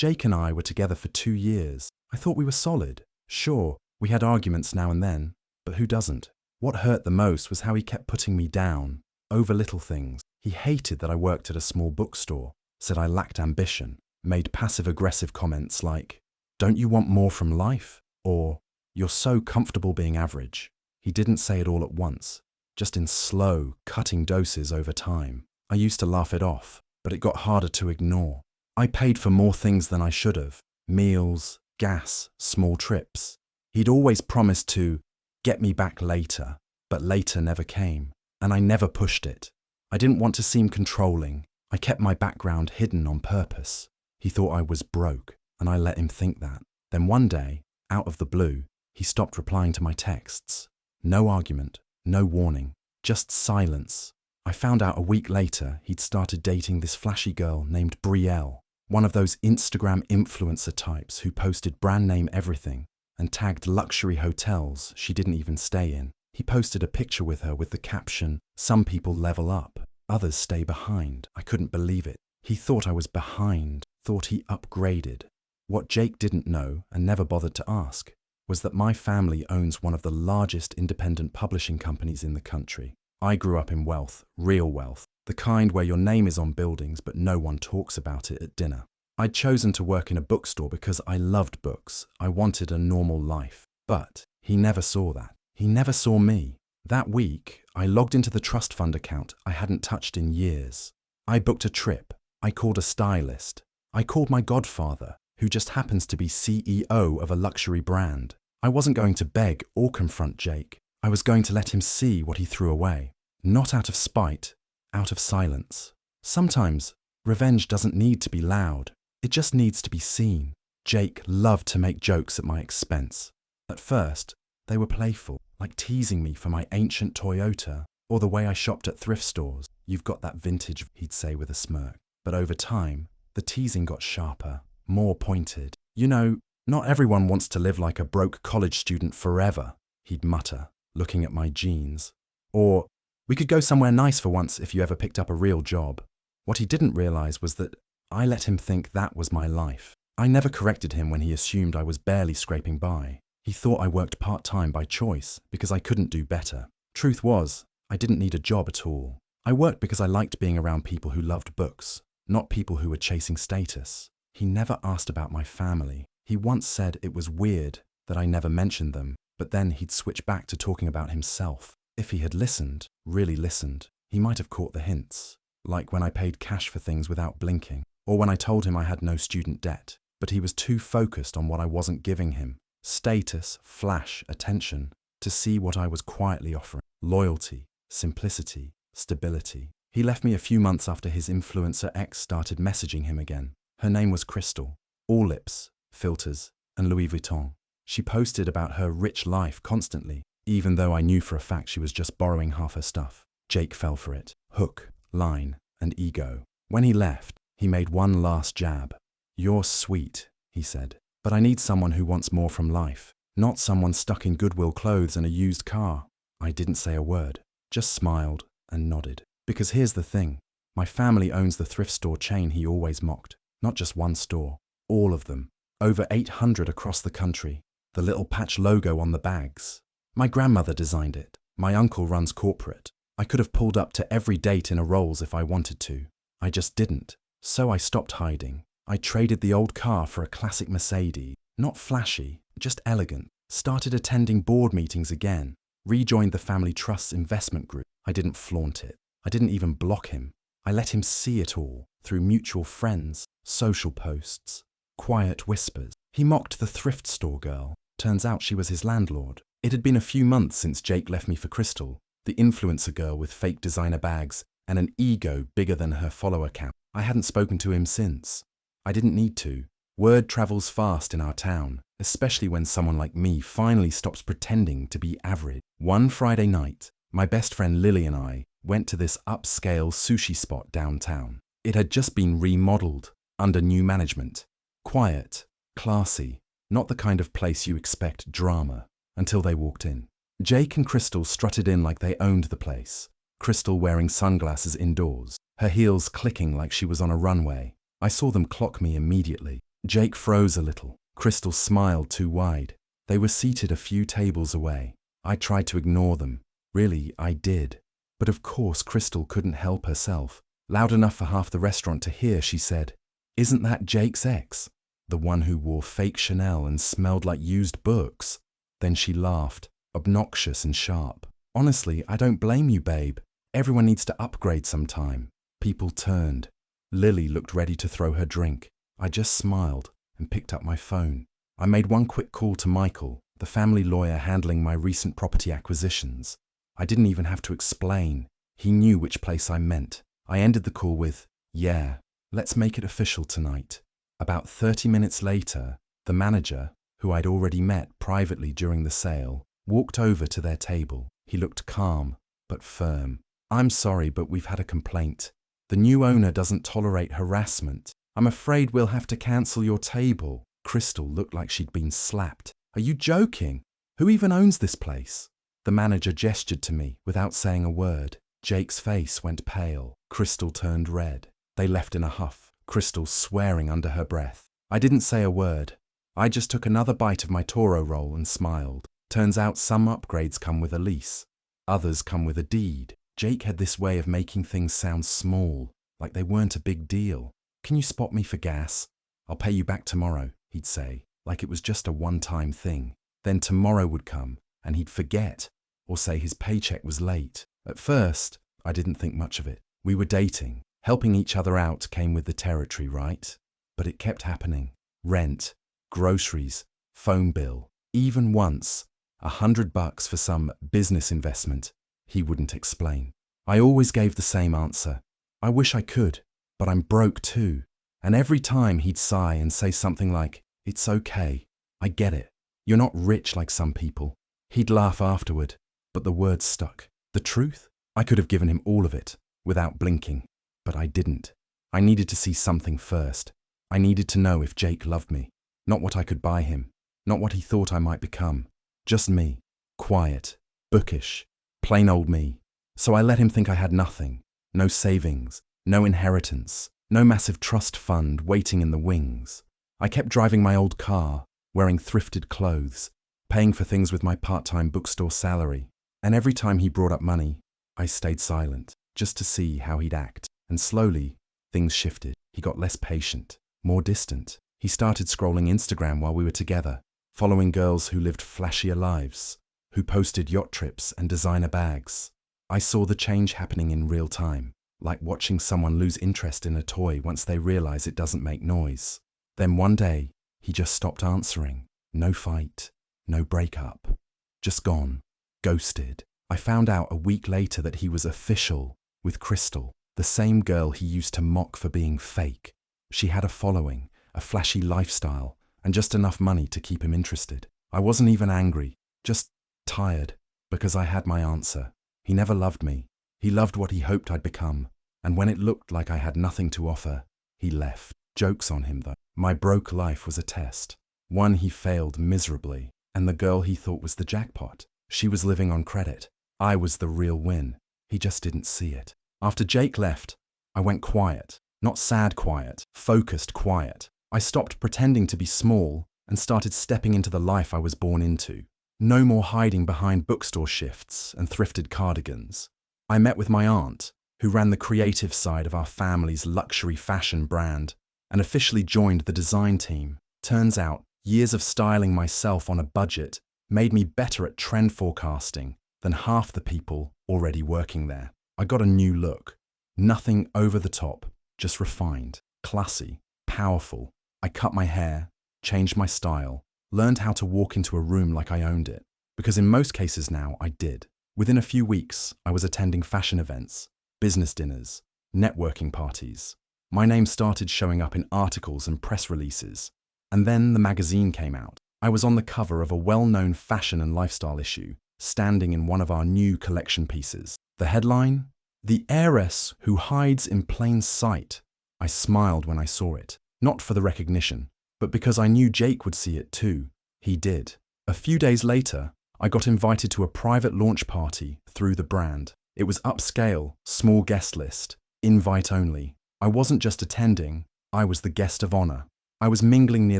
Jake and I were together for 2 years. I thought we were solid. Sure, we had arguments now and then, but who doesn't? What hurt the most was how he kept putting me down, over little things. He hated that I worked at a small bookstore, said I lacked ambition, made passive-aggressive comments like, "Don't you want more from life?" Or, "You're so comfortable being average." He didn't say it all at once, just in slow, cutting doses over time. I used to laugh it off, but it got harder to ignore. I paid for more things than I should have. Meals, gas, small trips. He'd always promised to get me back later, but later never came, and I never pushed it. I didn't want to seem controlling. I kept my background hidden on purpose. He thought I was broke, and I let him think that. Then one day, out of the blue, he stopped replying to my texts. No argument, no warning, just silence. I found out a week later he'd started dating this flashy girl named Brielle, one of those Instagram influencer types who posted brand name everything and tagged luxury hotels she didn't even stay in. He posted a picture with her with the caption, "Some people level up, others stay behind." I couldn't believe it. He thought I was behind, thought he upgraded. What Jake didn't know, and never bothered to ask, was that my family owns one of the largest independent publishing companies in the country. I grew up in wealth, real wealth, the kind where your name is on buildings but no one talks about it at dinner. I'd chosen to work in a bookstore because I loved books. I wanted a normal life. But he never saw that. He never saw me. That week, I logged into the trust fund account I hadn't touched in years. I booked a trip. I called a stylist. I called my godfather, who just happens to be CEO of a luxury brand. I wasn't going to beg or confront Jake. I was going to let him see what he threw away. Not out of spite, out of silence. Sometimes, revenge doesn't need to be loud. It just needs to be seen. Jake loved to make jokes at my expense. At first, they were playful, like teasing me for my ancient Toyota, or the way I shopped at thrift stores. "You've got that vintage," he'd say with a smirk. But over time, the teasing got sharper, more pointed. "You know, not everyone wants to live like a broke college student forever," he'd mutter, looking at my jeans. Or, "We could go somewhere nice for once if you ever picked up a real job." What he didn't realize was that I let him think that was my life. I never corrected him when he assumed I was barely scraping by. He thought I worked part-time by choice because I couldn't do better. Truth was, I didn't need a job at all. I worked because I liked being around people who loved books, not people who were chasing status. He never asked about my family. He once said it was weird that I never mentioned them, but then he'd switch back to talking about himself. If he had listened, really listened, he might have caught the hints, like when I paid cash for things without blinking, or when I told him I had no student debt. But he was too focused on what I wasn't giving him, status, flash, attention, to see what I was quietly offering: loyalty, simplicity, stability. He left me a few months after his influencer ex started messaging him again. Her name was Crystal, all lips, filters, and Louis Vuitton. She posted about her rich life constantly, even though I knew for a fact she was just borrowing half her stuff. Jake fell for it. Hook, line, and ego. When he left, he made one last jab. "You're sweet," he said, "but I need someone who wants more from life, not someone stuck in Goodwill clothes and a used car." I didn't say a word, just smiled and nodded. Because here's the thing, my family owns the thrift store chain he always mocked. Not just one store, all of them. Over 800 across the country. The little patch logo on the bags. My grandmother designed it. My uncle runs corporate. I could have pulled up to every date in a Rolls if I wanted to. I just didn't. So I stopped hiding. I traded the old car for a classic Mercedes. Not flashy, just elegant. Started attending board meetings again. Rejoined the family trust's investment group. I didn't flaunt it. I didn't even block him. I let him see it all, through mutual friends, social posts, quiet whispers. He mocked the thrift store girl. Turns out she was his landlord. It had been a few months since Jake left me for Crystal, the influencer girl with fake designer bags and an ego bigger than her follower count. I hadn't spoken to him since. I didn't need to. Word travels fast in our town, especially when someone like me finally stops pretending to be average. One Friday night, my best friend Lily and I went to this upscale sushi spot downtown. It had just been remodeled, under new management. Quiet, classy, not the kind of place you expect drama, until they walked in. Jake and Crystal strutted in like they owned the place. Crystal wearing sunglasses indoors, her heels clicking like she was on a runway. I saw them clock me immediately. Jake froze a little. Crystal smiled too wide. They were seated a few tables away. I tried to ignore them. Really, I did. But of course Crystal couldn't help herself. Loud enough for half the restaurant to hear, she said, "Isn't that Jake's ex? The one who wore fake Chanel and smelled like used books?" Then she laughed, obnoxious and sharp. "Honestly, I don't blame you, babe. Everyone needs to upgrade sometime." People turned. Lily looked ready to throw her drink. I just smiled and picked up my phone. I made one quick call to Michael, the family lawyer handling my recent property acquisitions. I didn't even have to explain. He knew which place I meant. I ended the call with, "Yeah, let's make it official tonight." About 30 minutes later, the manager, who I'd already met privately during the sale, walked over to their table. He looked calm, but firm. "I'm sorry, but we've had a complaint. The new owner doesn't tolerate harassment. I'm afraid we'll have to cancel your table." Crystal looked like she'd been slapped. "Are you joking? Who even owns this place?" The manager gestured to me without saying a word. Jake's face went pale. Crystal turned red. They left in a huff, Crystal swearing under her breath. I didn't say a word. I just took another bite of my Toro roll and smiled. Turns out some upgrades come with a lease. Others come with a deed. Jake had this way of making things sound small, like they weren't a big deal. "Can you spot me for gas? I'll pay you back tomorrow," he'd say, like it was just a one-time thing. Then tomorrow would come, and he'd forget, or say his paycheck was late. At first, I didn't think much of it. We were dating. Helping each other out came with the territory, right? But it kept happening. Rent, groceries, phone bill. Even once, $100 for some business investment, he wouldn't explain. I always gave the same answer. "I wish I could, but I'm broke too." And every time he'd sigh and say something like, "It's okay, I get it. You're not rich like some people." He'd laugh afterward, but the words stuck. The truth? I could have given him all of it, without blinking. But I didn't. I needed to see something first. I needed to know if Jake loved me. Not what I could buy him. Not what he thought I might become. Just me. Quiet. Bookish. Plain old me. So I let him think I had nothing. No savings. No inheritance. No massive trust fund waiting in the wings. I kept driving my old car, wearing thrifted clothes, paying for things with my part-time bookstore salary. And every time he brought up money, I stayed silent, just to see how he'd act. And slowly, things shifted. He got less patient, more distant. He started scrolling Instagram while we were together, following girls who lived flashier lives, who posted yacht trips and designer bags. I saw the change happening in real time, like watching someone lose interest in a toy once they realize it doesn't make noise. Then one day, he just stopped answering. No fight, no breakup. Just gone. Ghosted. I found out a week later that he was official with Crystal, the same girl he used to mock for being fake. She had a following, a flashy lifestyle, and just enough money to keep him interested. I wasn't even angry, just tired, because I had my answer. He never loved me. He loved what he hoped I'd become. And when it looked like I had nothing to offer, he left. Joke's on him, though. My broke life was a test. One he failed miserably. And the girl he thought was the jackpot. She was living on credit. I was the real win. He just didn't see it. After Jake left, I went quiet. Not sad quiet, focused quiet. I stopped pretending to be small and started stepping into the life I was born into. No more hiding behind bookstore shifts and thrifted cardigans. I met with my aunt, who ran the creative side of our family's luxury fashion brand, and officially joined the design team. Turns out, years of styling myself on a budget made me better at trend forecasting than half the people already working there. I got a new look. Nothing over the top, just refined, classy, powerful. I cut my hair, changed my style, learned how to walk into a room like I owned it. Because in most cases now, I did. Within a few weeks, I was attending fashion events, business dinners, networking parties. My name started showing up in articles and press releases. And then the magazine came out. I was on the cover of a well-known fashion and lifestyle issue, standing in one of our new collection pieces. The headline? "The heiress who hides in plain sight." I smiled when I saw it, not for the recognition, but because I knew Jake would see it too. He did. A few days later, I got invited to a private launch party through the brand. It was upscale, small guest list, invite only. I wasn't just attending, I was the guest of honor. I was mingling near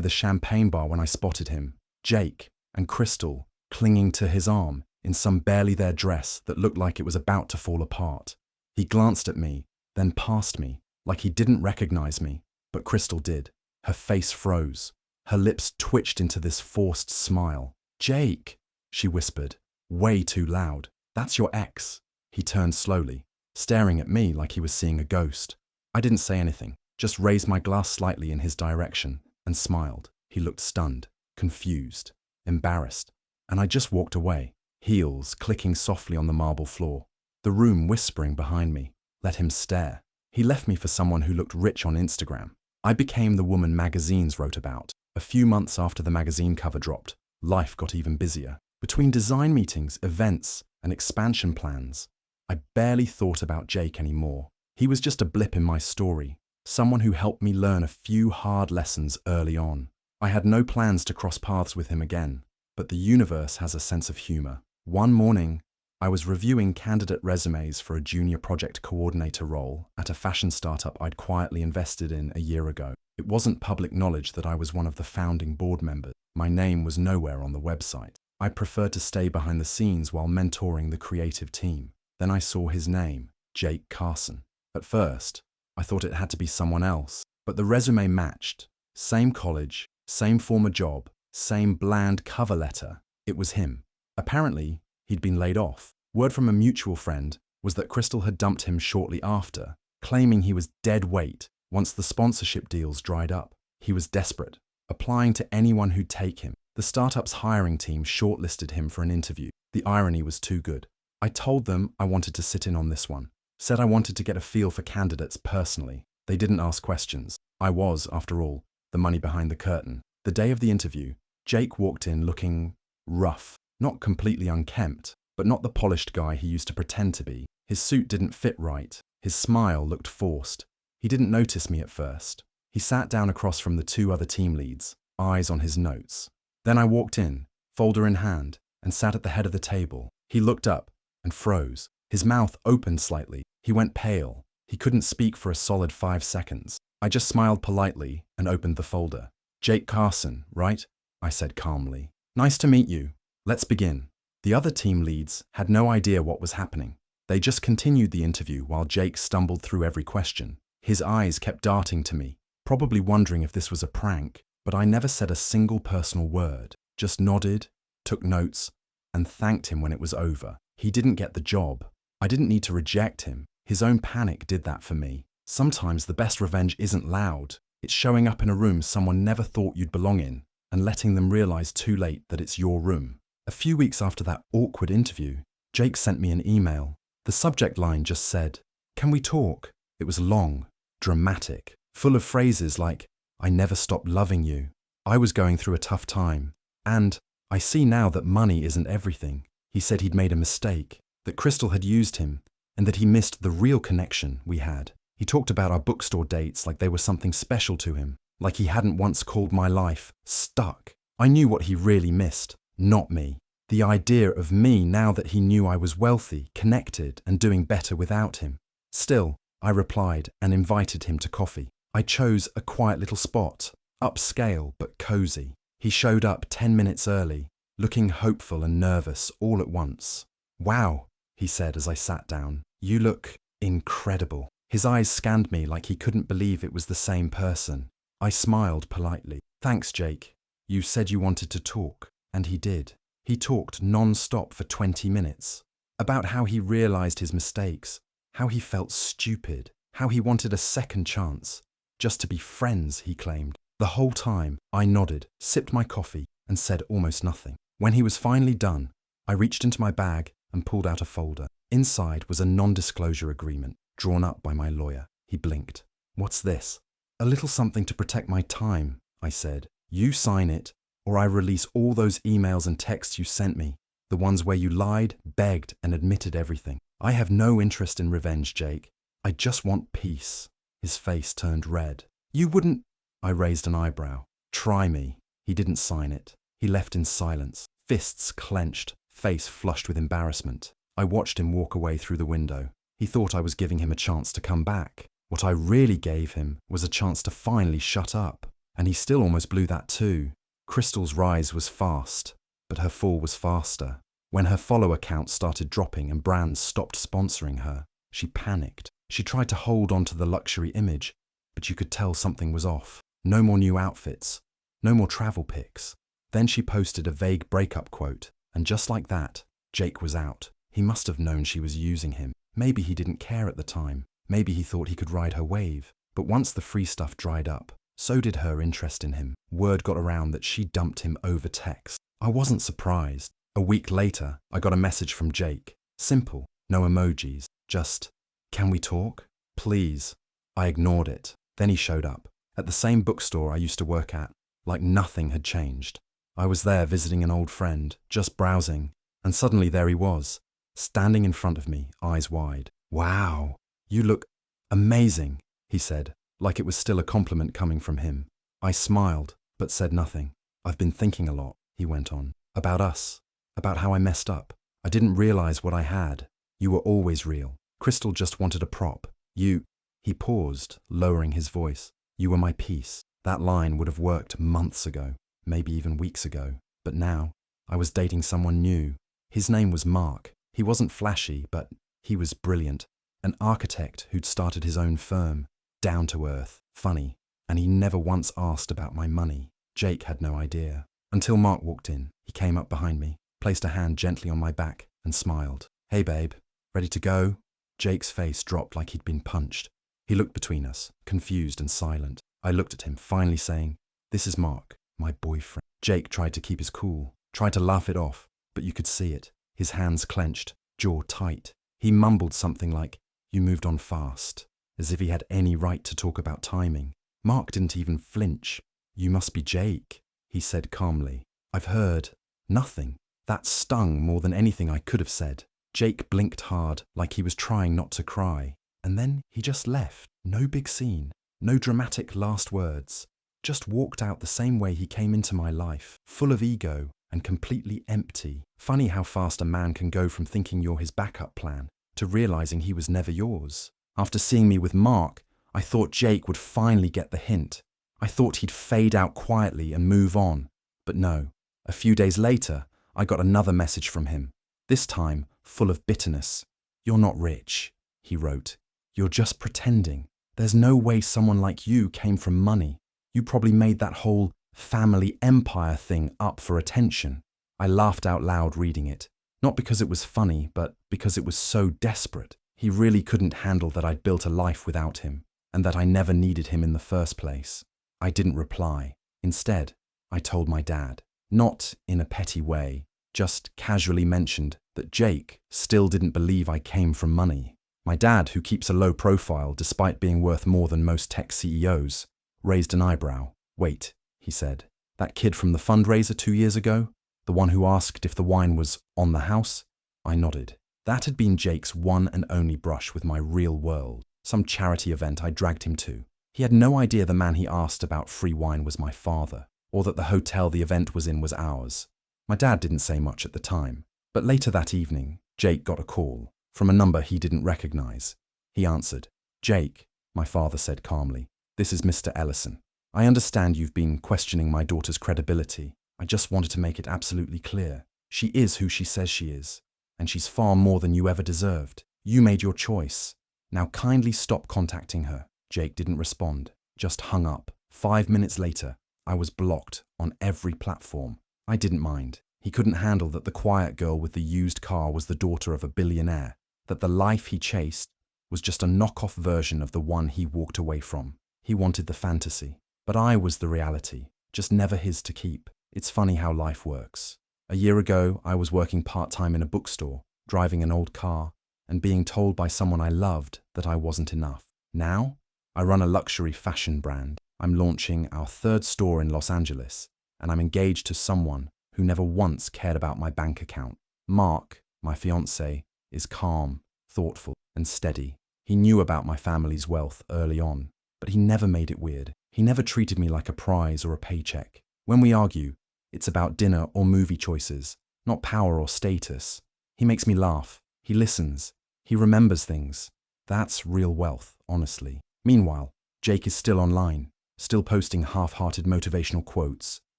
the champagne bar when I spotted him, Jake, and Crystal, clinging to his arm in some barely there dress that looked like it was about to fall apart. He glanced at me, then past me, like he didn't recognize me, but Crystal did. Her face froze. Her lips twitched into this forced smile. "Jake," she whispered, way too loud. "That's your ex." He turned slowly, staring at me like he was seeing a ghost. I didn't say anything, just raised my glass slightly in his direction and smiled. He looked stunned, confused, embarrassed, and I just walked away, heels clicking softly on the marble floor, the room whispering behind me. Let him stare. He left me for someone who looked rich on Instagram. I became the woman magazines wrote about. A few months after the magazine cover dropped, life got even busier. Between design meetings, events, and expansion plans, I barely thought about Jake anymore. He was just a blip in my story, someone who helped me learn a few hard lessons early on. I had no plans to cross paths with him again, but the universe has a sense of humor. One morning, I was reviewing candidate resumes for a junior project coordinator role at a fashion startup I'd quietly invested in a year ago. It wasn't public knowledge that I was one of the founding board members. My name was nowhere on the website. I preferred to stay behind the scenes while mentoring the creative team. Then I saw his name, Jake Carson. At first, I thought it had to be someone else, but the resume matched. Same college, same former job, same bland cover letter. It was him. Apparently, he'd been laid off. Word from a mutual friend was that Crystal had dumped him shortly after, claiming he was dead weight once the sponsorship deals dried up. He was desperate, applying to anyone who'd take him. The startup's hiring team shortlisted him for an interview. The irony was too good. I told them I wanted to sit in on this one. Said I wanted to get a feel for candidates personally. They didn't ask questions. I was, after all, the money behind the curtain. The day of the interview, Jake walked in looking rough. Not completely unkempt, but not the polished guy he used to pretend to be. His suit didn't fit right. His smile looked forced. He didn't notice me at first. He sat down across from the two other team leads, eyes on his notes. Then I walked in, folder in hand, and sat at the head of the table. He looked up and froze. His mouth opened slightly. He went pale. He couldn't speak for a solid 5 seconds. I just smiled politely and opened the folder. "Jake Carson, right?" I said calmly. "Nice to meet you. Let's begin." The other team leads had no idea what was happening. They just continued the interview while Jake stumbled through every question. His eyes kept darting to me, probably wondering if this was a prank, but I never said a single personal word, just nodded, took notes, and thanked him when it was over. He didn't get the job. I didn't need to reject him. His own panic did that for me. Sometimes the best revenge isn't loud. It's showing up in a room someone never thought you'd belong in and letting them realize too late that it's your room. A few weeks after that awkward interview, Jake sent me an email. The subject line just said, "Can we talk?" It was long, dramatic, full of phrases like, "I never stopped loving you." I was going through a tough time. And I see now that money isn't everything. He said he'd made a mistake, that Crystal had used him, and that he missed the real connection we had. He talked about our bookstore dates like they were something special to him, like he hadn't once called my life stuck. I knew what he really missed, not me. The idea of me now that he knew I was wealthy, connected, and doing better without him. Still, I replied and invited him to coffee. I chose a quiet little spot, upscale but cozy. He showed up 10 minutes early, looking hopeful and nervous all at once. "Wow," he said as I sat down. "You look incredible." His eyes scanned me like he couldn't believe it was the same person. I smiled politely. "Thanks, Jake. You said you wanted to talk." And he did. He talked non-stop for 20 minutes. About how he realized his mistakes, how he felt stupid, how he wanted a second chance. Just to be friends, he claimed. The whole time, I nodded, sipped my coffee, and said almost nothing. When he was finally done, I reached into my bag and pulled out a folder. Inside was a non-disclosure agreement, drawn up by my lawyer. He blinked. "What's this?" "A little something to protect my time," I said. "You sign it, or I release all those emails and texts you sent me, the ones where you lied, begged, and admitted everything. I have no interest in revenge, Jake. I just want peace." His face turned red. "You wouldn't—" I raised an eyebrow. "Try me." He didn't sign it. He left in silence, fists clenched, face flushed with embarrassment. I watched him walk away through the window. He thought I was giving him a chance to come back. What I really gave him was a chance to finally shut up. And he still almost blew that too. Crystal's rise was fast, but her fall was faster. When her follower count started dropping and brands stopped sponsoring her, she panicked. She tried to hold on to the luxury image, but you could tell something was off. No more new outfits, no more travel pics. Then she posted a vague breakup quote, and just like that, Jake was out. He must have known she was using him. Maybe he didn't care at the time. Maybe he thought he could ride her wave. But once the free stuff dried up, so did her interest in him. Word got around that she dumped him over text. I wasn't surprised. A week later, I got a message from Jake. Simple, no emojis, just, "Can we talk? Please." I ignored it. Then he showed up, at the same bookstore I used to work at, like nothing had changed. I was there visiting an old friend, just browsing, and suddenly there he was, standing in front of me, eyes wide. "Wow, you look amazing," he said, like it was still a compliment coming from him. I smiled, but said nothing. "I've been thinking a lot," he went on, "about us, about how I messed up. I didn't realize what I had. You were always real. Crystal just wanted a prop. He paused, lowering his voice. "You were my piece." That line would have worked months ago, maybe even weeks ago. But now, I was dating someone new. His name was Mark. He wasn't flashy, but he was brilliant. An architect who'd started his own firm. Down to earth, funny, and he never once asked about my money. Jake had no idea. Until Mark walked in. He came up behind me, placed a hand gently on my back, and smiled. "Hey babe, ready to go?" Jake's face dropped like he'd been punched. He looked between us, confused and silent. I looked at him, finally saying, "This is Mark, my boyfriend." Jake tried to keep his cool, tried to laugh it off, but you could see it. His hands clenched, jaw tight. He mumbled something like, "You moved on fast," as if he had any right to talk about timing. Mark didn't even flinch. "You must be Jake," he said calmly. "I've heard nothing." That stung more than anything I could have said. Jake blinked hard, like he was trying not to cry. And then he just left. No big scene, no dramatic last words. Just walked out the same way he came into my life, full of ego and completely empty. Funny how fast a man can go from thinking you're his backup plan to realizing he was never yours. After seeing me with Mark, I thought Jake would finally get the hint. I thought he'd fade out quietly and move on. But no. A few days later, I got another message from him, this time full of bitterness. "You're not rich," he wrote. "You're just pretending. There's no way someone like you came from money. You probably made that whole family empire thing up for attention." I laughed out loud reading it, not because it was funny, but because it was so desperate. He really couldn't handle that I'd built a life without him, and that I never needed him in the first place. I didn't reply. Instead, I told my dad, not in a petty way, just casually mentioned that Jake still didn't believe I came from money. My dad, who keeps a low profile despite being worth more than most tech CEOs, raised an eyebrow. "Wait," he said, "that kid from the fundraiser 2 years ago? The one who asked if the wine was on the house?" I nodded. That had been Jake's one and only brush with my real world, some charity event I dragged him to. He had no idea the man he asked about free wine was my father, or that the hotel the event was in was ours. My dad didn't say much at the time, but later that evening, Jake got a call from a number he didn't recognize. He answered. "Jake," my father said calmly, "this is Mr. Ellison. I understand you've been questioning my daughter's credibility. I just wanted to make it absolutely clear. She is who she says she is, and she's far more than you ever deserved. You made your choice. Now kindly stop contacting her." Jake didn't respond, just hung up. 5 minutes later, I was blocked on every platform. I didn't mind. He couldn't handle that the quiet girl with the used car was the daughter of a billionaire, that the life he chased was just a knockoff version of the one he walked away from. He wanted the fantasy, but I was the reality, just never his to keep. It's funny how life works. A year ago, I was working part-time in a bookstore, driving an old car, and being told by someone I loved that I wasn't enough. Now, I run a luxury fashion brand. I'm launching our 3rd store in Los Angeles, and I'm engaged to someone who never once cared about my bank account. Mark, my fiancé, is calm, thoughtful, and steady. He knew about my family's wealth early on, but he never made it weird. He never treated me like a prize or a paycheck. When we argue, it's about dinner or movie choices, not power or status. He makes me laugh. He listens. He remembers things. That's real wealth, honestly. Meanwhile, Jake is still online, still posting half-hearted motivational quotes,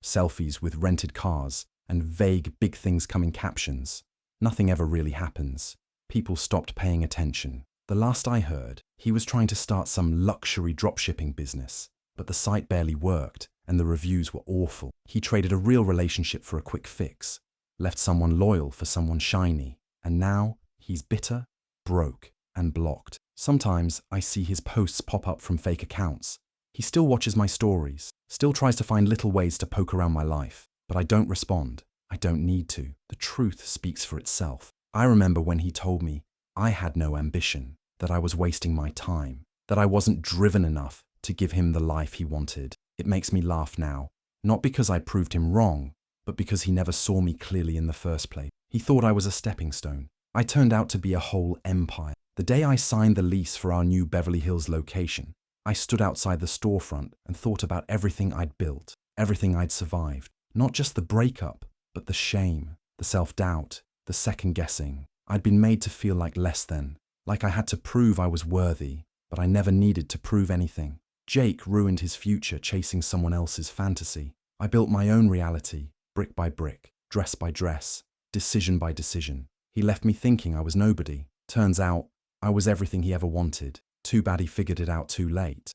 selfies with rented cars, and vague big things coming captions. Nothing ever really happens. People stopped paying attention. The last I heard, he was trying to start some luxury dropshipping business, but the site barely worked and the reviews were awful. He traded a real relationship for a quick fix, left someone loyal for someone shiny, and now he's bitter, broke, and blocked. Sometimes I see his posts pop up from fake accounts. He still watches my stories, still tries to find little ways to poke around my life, but I don't respond. I don't need to. The truth speaks for itself. I remember when he told me I had no ambition, that I was wasting my time, that I wasn't driven enough to give him the life he wanted. It makes me laugh now, not because I proved him wrong, but because he never saw me clearly in the first place. He thought I was a stepping stone. I turned out to be a whole empire. The day I signed the lease for our new Beverly Hills location, I stood outside the storefront and thought about everything I'd built, everything I'd survived. Not just the breakup, but the shame, the self-doubt, the second-guessing. I'd been made to feel like less than, like I had to prove I was worthy, but I never needed to prove anything. Jake ruined his future chasing someone else's fantasy. I built my own reality, brick by brick, dress by dress, decision by decision. He left me thinking I was nobody. Turns out, I was everything he ever wanted. Too bad he figured it out too late.